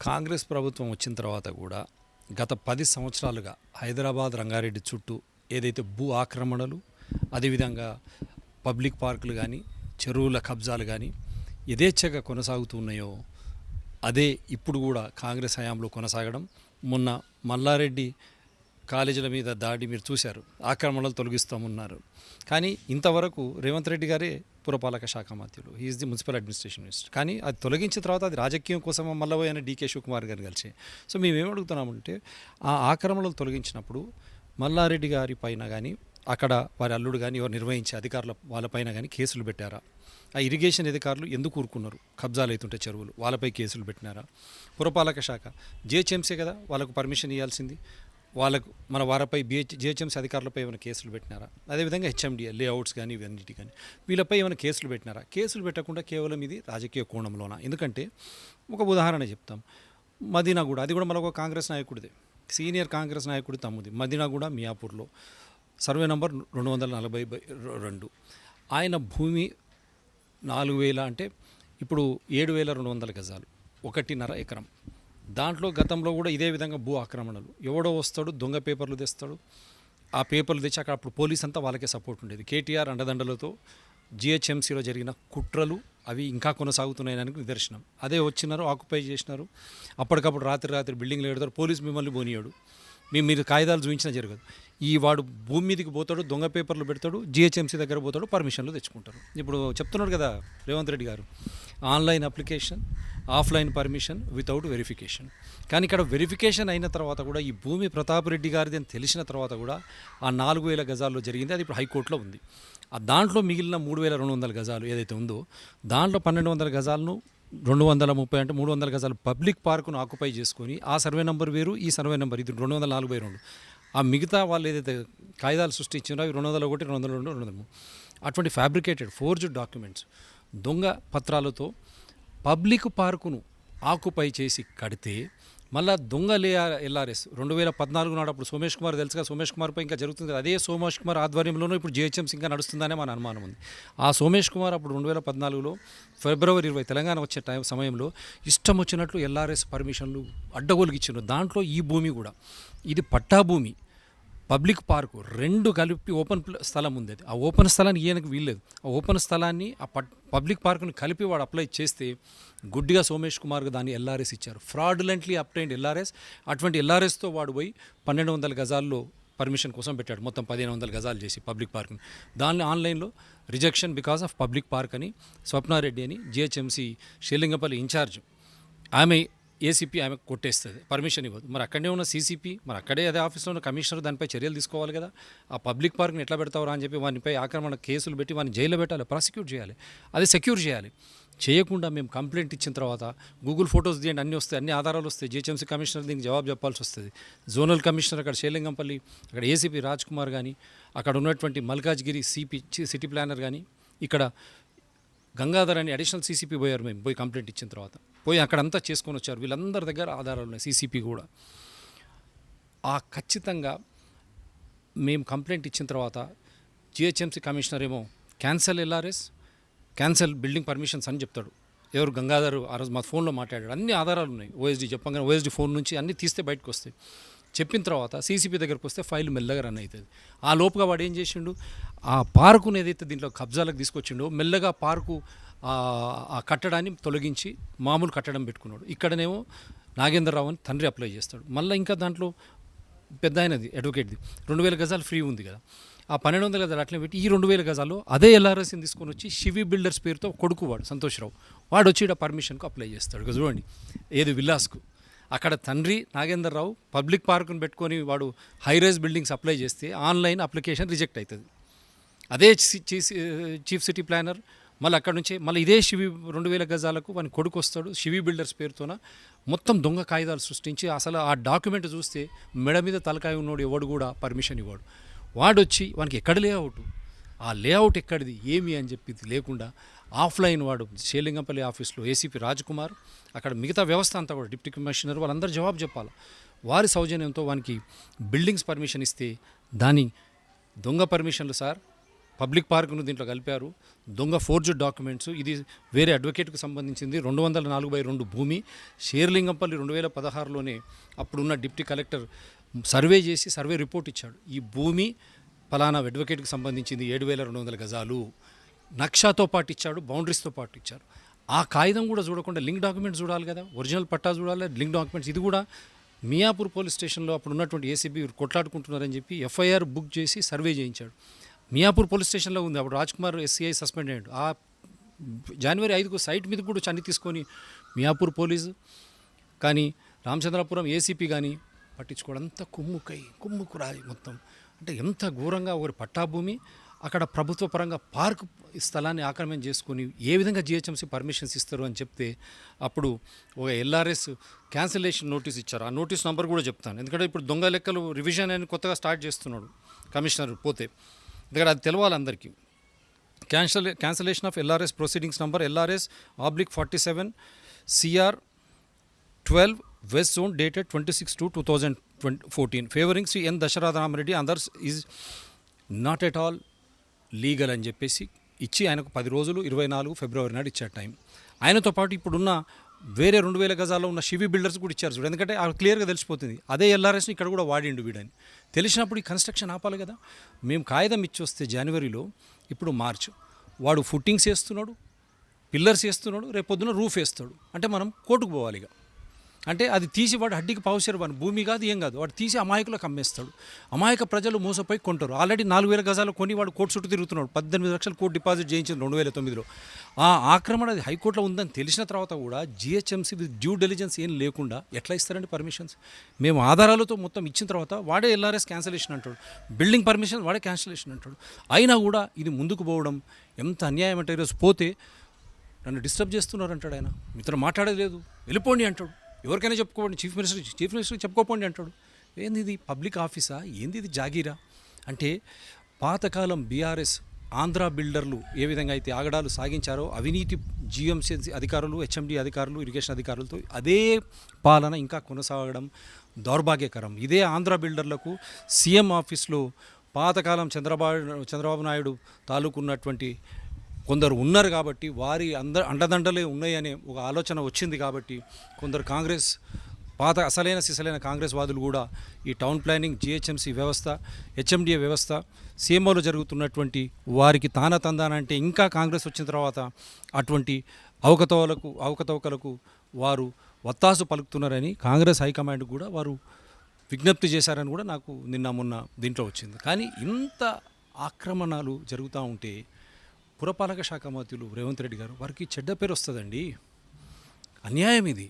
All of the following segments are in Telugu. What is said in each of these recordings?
కాంగ్రెస్ ప్రభుత్వం వచ్చిన తర్వాత కూడా గత 10 సంవత్సరాలుగా హైదరాబాద్ రంగారెడ్డి చుట్టూ ఏదైతే భూ ఆక్రమణలు, అదేవిధంగా పబ్లిక్ పార్కులు కానీ, చెరువుల కబ్జాలు కానీ యథేచ్ఛగా కొనసాగుతున్నాయో అదే ఇప్పుడు కూడా కాంగ్రెస్ హయాంలో కొనసాగడం. మొన్న మల్లారెడ్డి కాలేజీల మీద దాడి మీరు చూశారు, ఆక్రమణలు తొలగిస్తామన్నారు. కానీ ఇంతవరకు రేవంత్ రెడ్డి గారే పురపాలక శాఖ మంత్రులు, he is the municipal administration minister. కానీ అది తొలగించిన తర్వాత అది రాజకీయం కోసం మళ్ళీ పోయిన డీకే శివకుమార్ గారు కలిసి. సో మేమేం అడుగుతున్నామంటే ఆ ఆక్రమణలు తొలగించినప్పుడు మల్లారెడ్డి గారి పైన కానీ, అక్కడ వారి అల్లుడు కానీ ఎవరు నిర్వహించే అధికారుల వాళ్ళపైన కానీ కేసులు పెట్టారా? ఆ ఇరిగేషన్ అధికారులు ఎందుకు ఊరుకున్నారు? కబ్జాలు అవుతుంటే చెరువులు, వాళ్ళపై కేసులు పెట్టినారా? పురపాలక శాఖ జిహెచ్ఎంసీ కదా వాళ్ళకు పర్మిషన్ ఇవ్వాల్సింది, వాళ్ళకు మన వారిపై జిహెచ్ఎంసీ అధికారులపై ఏమైనా కేసులు పెట్టినారా? అదేవిధంగా హెచ్ఎండిఏ లేఅవుట్స్ కానీ ఇవన్నిటి కానీ వీళ్ళపై ఏమైనా కేసులు పెట్టినారా? కేసులు పెట్టకుండా కేవలం ఇది రాజకీయ కోణంలోనా? ఎందుకంటే ఒక ఉదాహరణ చెప్తాం. మదీనా కూడా, అది కూడా మనకు కాంగ్రెస్ నాయకుడిదే, సీనియర్ కాంగ్రెస్ నాయకుడి తమ్ముది. మదీనా కూడా మియాపూర్లో సర్వే నంబర్ 240/2. ఆయన భూమి 4,000 అంటే ఇప్పుడు 7,200 గజాలు, 1.5 ఎకరం. దాంట్లో గతంలో కూడా ఇదే విధంగా భూ ఆక్రమణలు. ఎవడో వస్తాడు, దొంగ పేపర్లు తెస్తాడు, ఆ పేపర్లు తెచ్చి అక్కడ అప్పుడు పోలీస్ అంతా వాళ్ళకే సపోర్ట్ ఉండేది. కేటీఆర్ అండదండలతో జిహెచ్ఎంసీలో జరిగిన కుట్రలు అవి ఇంకా కొనసాగుతున్నాయని నిదర్శనం. అదే వచ్చినారు, ఆక్యుపై చేసినారు, అప్పటికప్పుడు రాత్రి బిల్డింగ్లు పెడతారు, పోలీస్ మిమ్మల్ని పోనీయాడు, మీరు కాగితాలు చూపించినా జరగదు. ఈ వాడు భూమి మీదకి పోతాడు, దొంగ పేపర్లు పెడతాడు, జిహెచ్ఎంసీ దగ్గర పోతాడు, పర్మిషన్లు తెచ్చుకుంటారు. ఇప్పుడు చెప్తున్నాడు కదా రేవంత్ రెడ్డి గారు, online application, offline permission without verification. కానీ ఇక్కడ వెరిఫికేషన్ అయిన తర్వాత కూడా ఈ భూమి ప్రతాప్ రెడ్డి గారిది అని తెలిసిన తర్వాత కూడా ఆ 4,000 గజాల్లో జరిగింది, అది ఇప్పుడు హైకోర్టులో ఉంది. ఆ దాంట్లో మిగిలిన 3,200 గజాలు ఏదైతే ఉందో దాంట్లో 1,200 గజాలను 230 అంటే 300 గజాలు పబ్లిక్ పార్కును ఆక్యుపై చేసుకొని ఆ సర్వే నెంబర్ వేరు, ఈ సర్వే నెంబర్ ఇది 204/2. ఆ మిగతా వాళ్ళు ఏదైతే కాగితాలు సృష్టించారో అవి 201, 202, 203 అటువంటి ఫ్యాబ్రికేటెడ్ ఫోర్జ్డ్ డాక్యుమెంట్స్, దొంగ పత్రాలతో పబ్లిక్ పార్కును ఆక్యుపై చేసి కడితే మళ్ళా దొంగ ఎల్ఆర్ఎస్ 2014 నాడు అప్పుడు సోమేష్ కుమార్ తెలుసుగా, సోమేష్ కుమార్పై ఇంకా జరుగుతుంది. అదే సోమేష్ కుమార్ ఆధ్వర్యంలోనూ ఇప్పుడు జిహెచ్ఎంసీ ఇంకా నడుస్తుందనే మన అనుమానం ఉంది. ఆ సోమేష్ కుమార్ అప్పుడు 2014లో ఫిబ్రవరి 20 తెలంగాణ వచ్చే సమయంలో ఇష్టం వచ్చినట్లు ఎల్ఆర్ఎస్ పర్మిషన్లు అడ్డగోలుగిచ్చారు. దాంట్లో ఈ భూమి కూడా, ఇది పట్టా భూమి, పబ్లిక్ పార్కు 2 కలిపి ఓపెన్ స్థలం ఉంది. అది ఆ ఓపెన్ స్థలాన్ని ఈయనకు వీల్లేదు. ఆ ఓపెన్ స్థలాన్ని ఆ పబ్లిక్ పార్కుని కలిపి వాడు అప్లై చేస్తే గుడ్డిగా సోమేష్ కుమార్కి దాన్ని ఎల్ఆర్ఎస్ ఇచ్చారు, ఫ్రాడ్యులెంట్లీ అప్టైన్డ్ ఎల్ఆర్ఎస్. అటువంటి ఎల్ఆర్ఎస్తో వాడు పోయి 1,200 గజాల్లో పర్మిషన్ కోసం పెట్టాడు, మొత్తం 1,500 గజాలు చేసి పబ్లిక్ పార్క్ని. దాన్ని ఆన్లైన్లో rejection because of public park అని స్వప్నారెడ్డి అని జిహెచ్ఎంసీ శ్రీలింగపల్లి ఇన్ఛార్జ్, ఆమె ఏసీపీ ఆమె కొట్టేస్తుంది, పర్మిషన్ ఇవ్వదు. మరి అక్కడే ఉన్న సీసీపీ, మరి అక్కడే అదే ఆఫీస్లో ఉన్న కమిషనర్ దానిపై చర్యలు తీసుకోవాలి కదా. ఆ పబ్లిక్ పార్క్ని ఎట్లా పెడతావరా అని చెప్పి వానిపై ఆక్రమణ కేసులు పెట్టి వాడిని జైల్లో పెట్టాలి, ప్రాసిక్యూట్ చేయాలి, అది సెక్యూర్ చేయాలి. చేయకుండా మేము కంప్లైంట్ ఇచ్చిన తర్వాత గూగుల్ ఫొటోస్ తీయండి, అన్నీ వస్తాయి, అన్ని ఆధారాలు వస్తాయి, జిహెచ్ఎంసీ కమిషనర్ దీనికి జవాబు చెప్పాల్సి వస్తుంది. జోనల్ కమిషనర్ అక్కడ శ్రీలింగంపల్లి, అక్కడ ఏసీపీ రాజ్ కుమార్ కానీ, అక్కడ ఉన్నటువంటి మల్కాజ్గిరి సిటీ ప్లానర్ కానీ, ఇక్కడ గంగాధర్ అని అడిషనల్ సీసీపీ పోయారు. మేము పోయి కంప్లైంట్ ఇచ్చిన తర్వాత పోయి అక్కడంతా చేసుకొని వచ్చారు. వీళ్ళందరి దగ్గర ఆధారాలు ఉన్నాయి, సీసీపీ కూడా. ఆ ఖచ్చితంగా మేము కంప్లైంట్ ఇచ్చిన తర్వాత జిహెచ్ఎంసీ కమిషనర్ ఏమో cancel LRS, cancel building permissions అని చెప్తాడు. ఎవరు గంగాధర్ ఆ రోజు మా ఫోన్లో మాట్లాడాడు, అన్ని ఆధారాలు ఉన్నాయి, ఓఎస్డీ చెప్పగానే ఓఎస్డీ ఫోన్ నుంచి అన్నీ తీస్తే బయటకు వస్తాయి. చెప్పిన తర్వాత సీసీపీ దగ్గరకు వస్తే ఫైల్ మెల్లగా రన్ అవుతుంది. ఆ లోపుగా వాడు ఏం చేసిండు, ఆ పార్కును ఏదైతే దీంట్లో కబ్జాలకు తీసుకొచ్చిండో మెల్లగా పార్కు ఆ కట్టడాన్ని తొలగించి మామూలు కట్టడం పెట్టుకున్నాడు. ఇక్కడనేమో నాగేంద్రరావు అని తండ్రి అప్లై చేస్తాడు. మళ్ళీ ఇంకా దాంట్లో పెద్ద అయినది అడ్వకేట్ది 2,000 గజాలు ఫ్రీ ఉంది కదా, ఆ 1,200 గజాలు అట్లే పెట్టి ఈ 2,000 గజాలు అదే ఎల్ఆర్ఎస్ని తీసుకొని వచ్చి శివి బిల్డర్స్ పేరుతో కొడుకు వాడు సంతోష్రావు, వాడు వచ్చి ఇక్కడ పర్మిషన్కు అప్లై చేస్తాడు. చూడండి, ఏది విల్లాస్కు. అక్కడ తండ్రి నాగేంద్రరావు పబ్లిక్ పార్కును పెట్టుకొని వాడు హైరైజ్ బిల్డింగ్స్ అప్లై చేస్తే ఆన్లైన్ అప్లికేషన్ రిజెక్ట్ అవుతుంది. అదే చీఫ్ సిటీ ప్లానర్ మళ్ళీ అక్కడ నుంచే మళ్ళీ ఇదే శివి 2,000 గజాలకు వాని కొడుకు వస్తాడు, శివి బిల్డర్స్ పేరుతోన మొత్తం దొంగ కాగితాలు సృష్టించి అసలు ఆ డాక్యుమెంట్ చూస్తే మెడ మీద తలకాయ ఉన్నోడు ఎవడు కూడా పర్మిషన్ ఇవ్వడు. వాడు వచ్చి వానికి ఎక్కడ లేఅవుట్, ఆ లేఅవుట్ ఎక్కడిది ఏమి అని చెప్పి లేకుండా ఆఫ్లైన్ వాడు శ్రీలింగంపల్లి ఆఫీస్లో ఏసీపీ రాజ్ కుమార్, అక్కడ మిగతా వ్యవస్థ అంతా కూడా డిప్యూటీ కమిషనర్ వాళ్ళందరూ జవాబు చెప్పాలి. వారి సౌజన్యంతో వానికి బిల్డింగ్స్ పర్మిషన్ ఇస్తే దాని దొంగ పర్మిషన్లు సార్, పబ్లిక్ పార్కును దీంట్లో కలిపారు. దొంగ ఫోర్జెడ్ డాక్యుమెంట్స్. ఇది వేరే అడ్వకేట్కు సంబంధించింది. 204/2 భూమి షేర్లింగంపల్లి 2016లోనే అప్పుడున్న డిప్టీ కలెక్టర్ సర్వే చేసి సర్వే రిపోర్ట్ ఇచ్చాడు. ఈ భూమి ఫలానా అడ్వకేట్కి సంబంధించింది 7,200 గజాలు నక్షాతో పాటు ఇచ్చాడు, బౌండరీస్తో పాటు ఇచ్చారు. ఆ కాగితం కూడా చూడకుండా లింక్ డాక్యుమెంట్స్ చూడాలి కదా, ఒరిజినల్ పట్టా చూడాలి, లింక్ డాక్యుమెంట్స్. ఇది కూడా మియాపూర్ పోలీస్ స్టేషన్లో అప్పుడు ఉన్నటువంటి ఏసీబీ కొట్లాడుకుంటున్నారని చెప్పి ఎఫ్ఐఆర్ బుక్ చేసి సర్వే చేయించాడు. మియాపూర్ పోలీస్ స్టేషన్లో ఉంది. అప్పుడు రాజ్ కుమార్ ఎస్సీఐ సస్పెండ్ అయ్యాడు. ఆ జనవరి 5కు సైట్ మీద కూడా చని తీసుకొని మియాపూర్ పోలీసు కానీ రామచంద్రాపురం ఏసీపీ కానీ పట్టించుకోవడం. అంతా కుమ్ముకు రాయి మొత్తం. అంటే ఎంత ఘోరంగా ఒక పట్టాభూమి అక్కడ ప్రభుత్వ పరంగా పార్క్ స్థలాన్ని ఆక్రమణ చేసుకొని ఏ విధంగా జిహెచ్ఎంసీ పర్మిషన్స్ ఇస్తారు అని చెప్తే అప్పుడు ఒక ఎల్ఆర్ఎస్ క్యాన్సిలేషన్ నోటీస్ ఇచ్చారు. ఆ నోటీస్ నెంబర్ కూడా చెప్తాను, ఎందుకంటే ఇప్పుడు దొంగ లెక్కలు రివిజన్ అని కొత్తగా స్టార్ట్ చేస్తున్నాడు కమిషనర్ పోతే, ఎందుకంటే అది తెలవాలి అందరికీ. Cancellation of LRS proceedings number LRS/47 CR 12 West Zone dated 26/2/2014 favoring Sri N. Dasharatha Ramareddy others is not at all legal అని చెప్పేసి ఇచ్చి ఆయనకు 10 రోజులు 24 ఫిబ్రవరి నాడు ఇచ్చారు టైం. ఆయనతో పాటు ఇప్పుడున్న వేరే 2,000 గజాల్లో ఉన్న షివి బిల్డర్స్ కూడా ఇచ్చారు చూడు, ఎందుకంటే క్లియర్గా తెలిసిపోతుంది అదే ఎల్ఆర్ఎస్ని ఇక్కడ కూడా వాడిండు వీడని తెలిసినప్పుడు ఈ కన్స్ట్రక్షన్ ఆపాలి కదా. మేము కాగితం ఇచ్చి వస్తే జనవరిలో, ఇప్పుడు మార్చ్, వాడు ఫుట్టింగ్స్ వేస్తున్నాడు, పిల్లర్స్ వేస్తున్నాడు, రేపు పొద్దున రూఫ్ వేస్తాడు. అంటే మనం కోర్టుకు పోవాలి ఇక. అంటే అది తీసి వాడు హడ్డీకి పావుసేరు, వాడు భూమి కాదు ఏం కాదు, వాడు తీసి అమాయకులకు అమ్మేస్తాడు. అమాయక ప్రజలు మోసపోయి కొంటారు. ఆల్రెడీ 4,000 గజాలు కొని వాడు కోర్టు చుట్టూ తిరుగుతున్నాడు. 18 లక్షలు కోర్టు డిపాజిట్ చేయించింది 2009లో. ఆ ఆక్రమణ అది హైకోర్టులో ఉందని తెలిసిన తర్వాత కూడా జిహెచ్ఎంసీ డ్యూ డెలిజెన్స్ ఏం లేకుండా ఎట్లా ఇస్తారండి పర్మిషన్స్? మేము ఆధారాలతో మొత్తం ఇచ్చిన తర్వాత వాడే ఎల్ఆర్ఎస్ క్యాన్సిలేషన్ అంటాడు, బిల్డింగ్ పర్మిషన్ వాడే క్యాన్సిలేషన్ అంటాడు. అయినా కూడా ఇది ముందుకు పోవడం ఎంత అన్యాయం అంటే, ఈరోజు పోతే నన్ను డిస్టర్బ్ చేస్తున్నారు అంటాడు ఆయన, మీతో మాట్లాడేది లేదు, వెళ్ళిపోండి అంటాడు. ఎవరికైనా చెప్పుకోండి, చీఫ్ మినిస్టర్కి చెప్పుకోపోండి అంటాడు. ఏంది ఇది పబ్లిక్ ఆఫీసా, ఏంది ఇది జాగీరా? అంటే పాతకాలం బీఆర్ఎస్ ఆంధ్ర బిల్డర్లు ఏ విధంగా అయితే ఆగడాలు సాగించారో అవినీతి జిఎంసీ అధికారులు, హెచ్ఎండి అధికారులు, ఇరిగేషన్ అధికారులతో అదే పాలన ఇంకా కొనసాగడం దౌర్భాగ్యకరం. ఇదే ఆంధ్ర బిల్డర్లకు సీఎం ఆఫీస్లో పాతకాలం చంద్రబాబు నాయుడు తాలూకున్నటువంటి కొందరు ఉన్నారు కాబట్టి వారి అండదండలే ఉన్నాయనే ఒక ఆలోచన వచ్చింది కాబట్టి కొందరు కాంగ్రెస్ అసలైన సిసలైన కాంగ్రెస్ వాదులు కూడా ఈ టౌన్ ప్లానింగ్, జిహెచ్ఎంసీ వ్యవస్థ, హెచ్ఎండిఏ వ్యవస్థ, సీఎంఓలో జరుగుతున్నటువంటి వారికి తానతందానంటే ఇంకా కాంగ్రెస్ వచ్చిన తర్వాత అటువంటి అవకతవకలకు వారు వత్తాసు పలుకుతున్నారని కాంగ్రెస్ హైకమాండ్ కూడా వారు విజ్ఞప్తి చేశారని కూడా నాకు మొన్న దీంట్లో వచ్చింది. కానీ ఇంత ఆక్రమణలు జరుగుతూ ఉంటే పురపాలక శాఖ మంత్రులు రేవంత్ రెడ్డి గారు వారికి చెడ్డ పేరు వస్తుందండి. అన్యాయం ఇది.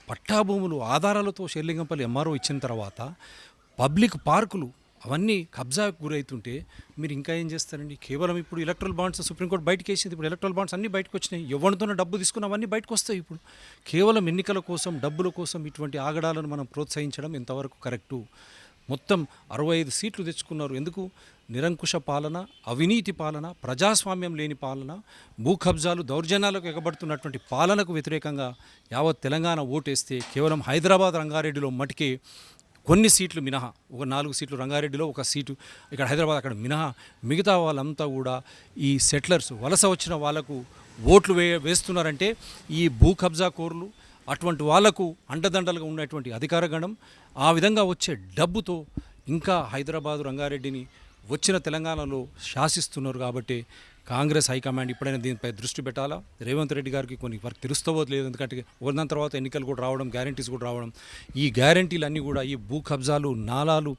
పట్టాభూములు ఆధారాలతో షేర్లింగంపల్లి ఎంఆర్ఓ ఇచ్చిన తర్వాత పబ్లిక్ పార్కులు అవన్నీ కబ్జాకు గురవుతుంటే మీరు ఇంకా ఏం చేస్తారండి? కేవలం ఇప్పుడు ఎలక్ట్రల్ బాండ్స్ సుప్రీంకోర్టు బయటకు వేసింది. ఇప్పుడు ఎలక్ట్రల్ బాండ్స్ అన్నీ బయటకు వచ్చినాయి. ఎవరితోనో డబ్బు తీసుకున్న అవన్నీ బయటకు వస్తాయి. ఇప్పుడు కేవలం ఎన్నికల కోసం, డబ్బుల కోసం ఇటువంటి ఆగడాలను మనం ప్రోత్సహించడం ఎంతవరకు కరెక్టు? మొత్తం 65 సీట్లు తెచ్చుకున్నారు. ఎందుకు? నిరంకుశ పాలన, అవినీతి పాలన, ప్రజాస్వామ్యం లేని పాలన, భూ కబ్జాలు, దౌర్జన్యాలకు ఎగబడుతున్నటువంటి పాలనకు వ్యతిరేకంగా యావత్ తెలంగాణ ఓటేస్తే కేవలం హైదరాబాద్ రంగారెడ్డిలో మటుకే కొన్ని సీట్లు మినహా, ఒక 4 సీట్లు రంగారెడ్డిలో, ఒక సీటు ఇక్కడ హైదరాబాద్ అక్కడ మినహా మిగతా వాళ్ళంతా కూడా ఈ సెటిలర్స్ వలస వచ్చిన వాళ్ళకు ఓట్లు వేస్తున్నారంటే ఈ భూ కబ్జా కోర్లు అటువంటి వాళ్లకు అండదండలుగా ఉన్నటువంటి అధికార గణం ఆ విధంగా వచ్చే డబ్బుతో ఇంకా హైదరాబాదు రంగారెడ్డిని వచ్చిన తెలంగాణలో శాసిస్తున్నారు. కాబట్టి కాంగ్రెస్ హైకమాండ్ ఇప్పుడైనా దీనిపై దృష్టి పెట్టాలా. రేవంత్ రెడ్డి గారికి కొన్ని వరకు తెలుస్తవో లేదు, ఎందుకంటే దాని తర్వాత ఎన్నికలు కూడా రావడం, గ్యారంటీస్ కూడా రావడం, ఈ గ్యారంటీలన్నీ కూడా ఈ భూ కబ్జాలు, నాలాలు,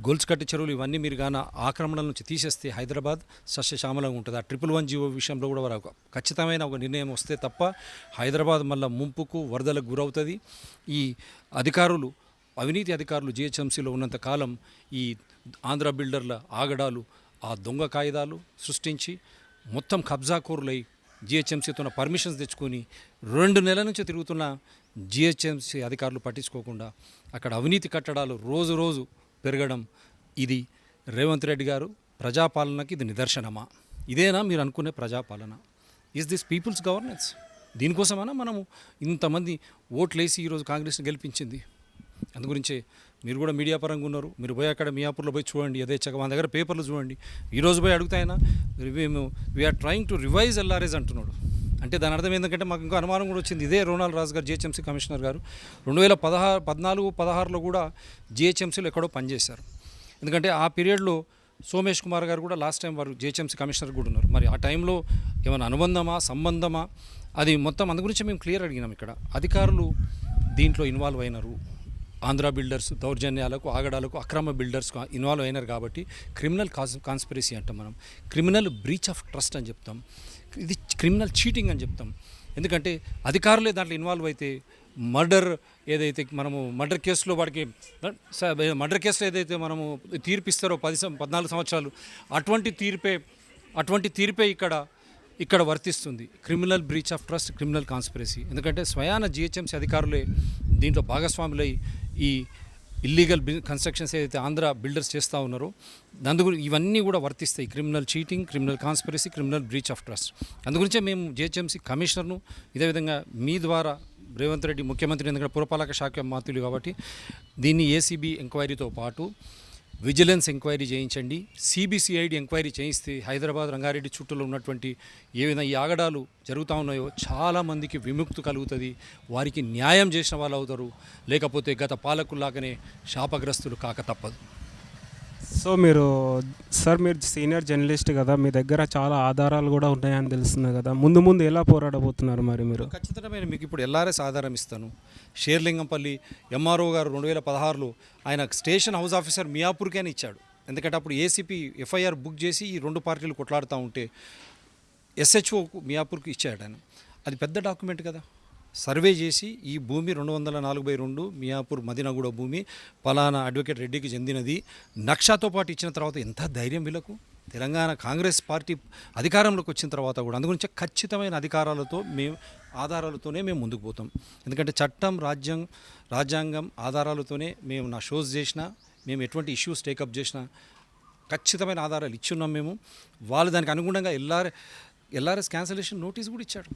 గొలుసుకట్టు చెరువులు ఇవన్నీ మీరు కానీ ఆక్రమణల నుంచి తీసేస్తే హైదరాబాద్ సస్యశ్యామలంగా ఉంటుంది. ఆ 111 జీవో విషయంలో కూడా వారు ఖచ్చితమైన ఒక నిర్ణయం వస్తే తప్ప హైదరాబాద్ మళ్ళీ ముంపుకు, వరదలకు గురవుతుంది. ఈ అధికారులు, అవినీతి అధికారులు జిహెచ్ఎంసీలో ఉన్నంత కాలం ఈ ఆంధ్ర బిల్డర్ల ఆగడాలు, ఆ దొంగ కాయిదాలు సృష్టించి మొత్తం కబ్జాకోరులై జిహెచ్ఎంసీతో పర్మిషన్స్ తెచ్చుకొని 2 నెలల నుంచి తిరుగుతున్న జిహెచ్ఎంసీ అధికారులు పట్టించుకోకుండా అక్కడ అవినీతి కట్టడాలు రోజు రోజు పెరగడం, ఇది రేవంత్ రెడ్డి గారు ప్రజాపాలనకి ఇది నిదర్శనమా? ఇదేనా మీరు అనుకునే ప్రజాపాలన? Is this people's governance? దీనికోసమైనా మనము ఇంతమంది ఓట్లేసి ఈరోజు కాంగ్రెస్ని గెలిపించింది? అందుగురించే మీరు కూడా మీడియా పరంగా ఉన్నారు, మీరు పోయి అక్కడ మియాపూర్లో పోయి చూడండి, యథేచ్ఛగా మన దగ్గర పేపర్లు చూడండి. ఈరోజు పోయి అడుగుతాయన మేము we are trying to revise LRS అంటున్నాడు. అంటే దాని అర్థం ఏంటంటే మాకు ఇంకో అనుమానం కూడా వచ్చింది. ఇదే రోనాల్డ్ రాజు గారు జిహెచ్ఎంసీ కమిషనర్ గారు 2014-16లో కూడా జిహెచ్ఎంసీలో ఎక్కడో పనిచేశారు. ఎందుకంటే ఆ పీరియడ్లో సోమేష్ కుమార్ గారు కూడా లాస్ట్ టైం వారు జిహెచ్ఎంసీ కమిషనర్ కూడా ఉన్నారు. మరి ఆ టైంలో ఏమైనా అనుబంధమా, సంబంధమా, అది మొత్తం అందు గురించి మేము క్లియర్ అడిగినాం. ఇక్కడ అధికారులు దీంట్లో ఇన్వాల్వ్ అయినారు, ఆంధ్ర బిల్డర్స్ దౌర్జన్యాలకు, ఆగడాలకు, అక్రమ బిల్డర్స్ ఇన్వాల్వ్ అయినారు కాబట్టి క్రిమినల్ కాన్స్పిరసీ అంటాం, మనం క్రిమినల్ బ్రీచ్ ఆఫ్ ట్రస్ట్ అని చెప్తాం, ఇది క్రిమినల్ చీటింగ్ అని చెప్తాం. ఎందుకంటే అధికారులే దాంట్లో ఇన్వాల్వ్ అయితే మర్డర్ ఏదైతే మనము మర్డర్ కేసులో వాడికి మర్డర్ కేసులో ఏదైతే మనము తీర్పిస్తారో 14 సంవత్సరాలు, అటువంటి తీర్పే ఇక్కడ వర్తిస్తుంది. Criminal breach of trust, criminal conspiracy. ఎందుకంటే స్వయాన జిహెచ్ఎంసీ అధికారులే దీంట్లో భాగస్వాములై ఈ ఇల్లీగల్ కన్స్ట్రక్షన్స్ ఏదైతే ఆంధ్ర బిల్డర్స్ చేస్తూ ఉన్నారో అందుగురించి ఇవన్నీ కూడా వర్తిస్తాయి. Criminal cheating, criminal conspiracy, criminal breach of trust. అందుగురించే మేము జిహెచ్ఎంసీ కమిషనర్ను ఇదే విధంగా మీ ద్వారా రేవంత్ రెడ్డి ముఖ్యమంత్రి, ఎందుకంటే పురపాలక శాఖ మాతులు కాబట్టి దీన్ని ఏసీబీ ఎంక్వైరీతో పాటు విజిలెన్స్ ఎంక్వైరీ చేయించండి, సిబిసిఐడి ఎంక్వైరీ చేయిస్తే హైదరాబాద్ రంగారెడ్డి చుట్టూలో ఉన్నటువంటి ఏ విధంగా ఈ ఆగడాలు జరుగుతూ ఉన్నాయో చాలామందికి విముక్తి కలుగుతుంది, వారికి న్యాయం చేసిన వాళ్ళు అవుతారు. లేకపోతే గత పాలకుల్లాగానే శాపగ్రస్తులు కాక తప్పదు. సో మీరు సీనియర్ జర్నలిస్ట్ కదా, మీ దగ్గర చాలా ఆధారాలు కూడా ఉన్నాయని తెలుస్తుంది కదా, ముందు ఎలా పోరాడబోతున్నారు మరి మీరు? ఖచ్చితంగా మీకు ఇప్పుడు ఎల్ఆర్ఎస్ ఆధారం ఇస్తాను. షేర్లింగంపల్లి ఎంఆర్ఓ గారు 2016లో ఆయన స్టేషన్ హౌస్ ఆఫీసర్ మియాపూర్కేనే ఇచ్చాడు. ఎందుకంటే అప్పుడు ఏసీపీ ఎఫ్ఐఆర్ బుక్ చేసి ఈ 2 పార్టీలు కొట్లాడుతూ ఉంటే ఎస్హెచ్ఓకు మియాపూర్కి ఇచ్చాడు ఆయన. అది పెద్ద డాక్యుమెంట్ కదా. సర్వే చేసి ఈ భూమి 204/2 మియాపూర్ మదినగూడ భూమి పలానా అడ్వకేట్ రెడ్డికి చెందినది నక్షాతో పాటు ఇచ్చిన తర్వాత ఎంత ధైర్యం వీళ్ళకు. తెలంగాణ కాంగ్రెస్ పార్టీ అధికారంలోకి వచ్చిన తర్వాత కూడా అందుగురించి ఖచ్చితమైన ఆధారాలతోనే మేము ముందుకు పోతాం. ఎందుకంటే చట్టం, రాజ్యాంగం ఆధారాలతోనే మేము నా షోస్ చేసినా, మేము ఎటువంటి ఇష్యూస్ టేకప్ చేసినా ఖచ్చితమైన ఆధారాలు ఇచ్చున్నాం. మేము వాళ్ళు దానికి అనుగుణంగా ఎల్ఆర్ఎస్ క్యాన్సలేషన్ నోటీస్ కూడా ఇచ్చాడు.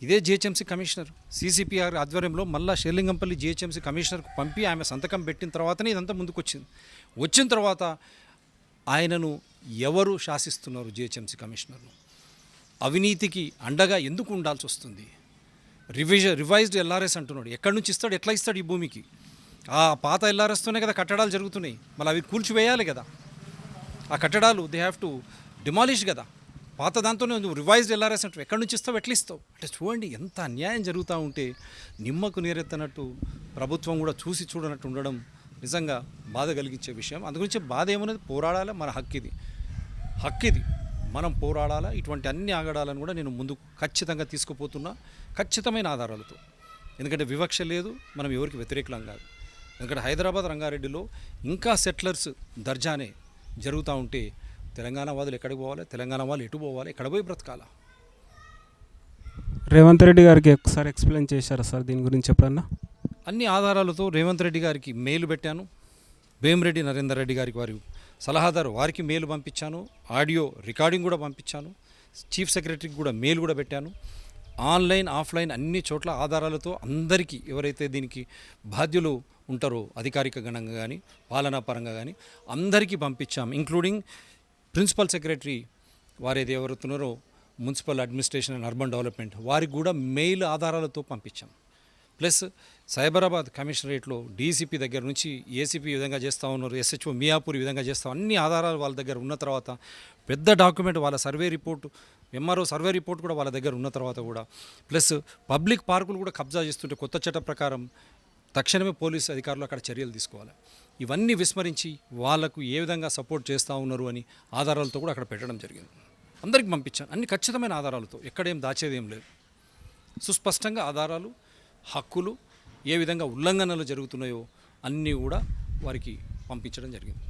ఇదే జిహెచ్ఎంసీ కమిషనర్ సీసీపీఆర్ ఆధ్వర్యంలో మళ్ళా షేర్లింగంపల్లి జిహెచ్ఎంసీ కమిషనర్కు పంపి ఆమె సంతకం పెట్టిన తర్వాతనే ఇదంతా ముందుకు వచ్చిన తర్వాత ఆయనను ఎవరు శాసిస్తున్నారు? జిహెచ్ఎంసీ కమిషనర్ను అవినీతికి అండగా ఎందుకు ఉండాల్సి వస్తుంది? రివైజ్డ్ ఎల్ఆర్ఎస్ అంటున్నాడు. ఎక్కడి నుంచి ఇస్తాడు, ఎట్లా ఇస్తాడు ఈ భూమికి? ఆ పాత ఎల్ఆర్ఎస్తోనే కదా కట్టడాలు జరుగుతున్నాయి. మళ్ళీ అవి కూల్చివేయాలి కదా, ఆ కట్టడాలు దే హ్యావ్ టు డిమాలిష్ కదా. పాత దాంతోనే నువ్వు రివైజ్డ్ ఎల్ఆర్ఎస్ అంటావు, ఎక్కడి నుంచి ఇస్తావు, ఎట్లా ఇస్తావు? అంటే చూడండి ఎంత అన్యాయం జరుగుతూ ఉంటే నిమ్మకు నీరెత్తనట్టు ప్రభుత్వం కూడా చూసి చూడనట్టు ఉండడం నిజంగా బాధ కలిగించే విషయం. అందుగురించి బాధ ఏమన్నది, పోరాడాలి, మన హక్కు ఇది, మనం పోరాడాలా. ఇటువంటి అన్ని ఆగడాలను కూడా నేను ముందు ఖచ్చితంగా తీసుకుపోతున్నా, ఖచ్చితమైన ఆధారాలతో. ఎందుకంటే వివక్ష లేదు, మనం ఎవరికి వ్యతిరేకలం కాదు. ఎందుకంటే హైదరాబాద్ రంగారెడ్డిలో ఇంకా సెటిలర్స్ దర్జానే జరుగుతూ ఉంటే తెలంగాణ వాళ్ళు ఎక్కడికి పోవాలి, తెలంగాణ వాళ్ళు ఎటు పోవాలి, ఎక్కడ పోయి బ్రతకాలా? రేవంత్ రెడ్డి గారికి ఒకసారి ఎక్స్ప్లెయిన్ చేశారా సార్ దీని గురించి ఎప్పుడన్నా? అన్ని ఆధారాలతో రేవంత్ రెడ్డి గారికి మెయిల్ పెట్టాను, వేమిరెడ్డి నరేందర్ రెడ్డి గారికి వారి సలహాదారు వారికి మెయిల్ పంపించాను, ఆడియో రికార్డింగ్ కూడా పంపించాను, చీఫ్ సెక్రటరీకి కూడా మెయిల్ కూడా పెట్టాను. ఆన్లైన్, ఆఫ్లైన్ అన్ని చోట్ల ఆధారాలతో అందరికీ ఎవరైతే దీనికి బాధ్యులు ఉంటారో అధికారిక గణంగా కానీ పాలనా పరంగా కానీ అందరికీ పంపించాము. ఇంక్లూడింగ్ ప్రిన్సిపల్ సెక్రటరీ వారేది ఎవరుతున్నారో municipal administration and urban development వారికి కూడా మెయిల్ ఆధారాలతో పంపించాం. ప్లస్ సైబరాబాద్ కమిషనరేట్లో డీసీపీ దగ్గర నుంచి ఏసీపీ విధంగా చేస్తూ ఉన్నారు, ఎస్హెచ్ఓ మియాపూర్ విధంగా చేస్తాం. అన్ని ఆధారాలు వాళ్ళ దగ్గర ఉన్న తర్వాత పెద్ద డాక్యుమెంట్ వాళ్ళ survey report, MRO survey report కూడా వాళ్ళ దగ్గర ఉన్న తర్వాత కూడా ప్లస్ పబ్లిక్ పార్కులు కూడా కబ్జా చేస్తుంటే కొత్త చట్ట ప్రకారం తక్షణమే పోలీసు అధికారులు అక్కడ చర్యలు తీసుకోవాలి. ఇవన్నీ విస్మరించి వాళ్లకు ఏ విధంగా సపోర్ట్ చేస్తూ ఉన్నారు అని ఆధారాలతో కూడా అక్కడ పెట్టడం జరిగింది. అందరికీ పంపించాను, అన్ని ఖచ్చితమైన ఆధారాలతో, ఎక్కడేం దాచేదేం లేదు. సుస్పష్టంగా ఆధారాలు, హక్కులు ఏ విధంగా ఉల్లంఘనలు జరుగుతున్నాయో అన్నీ కూడా వారికి పంపించడం జరిగింది.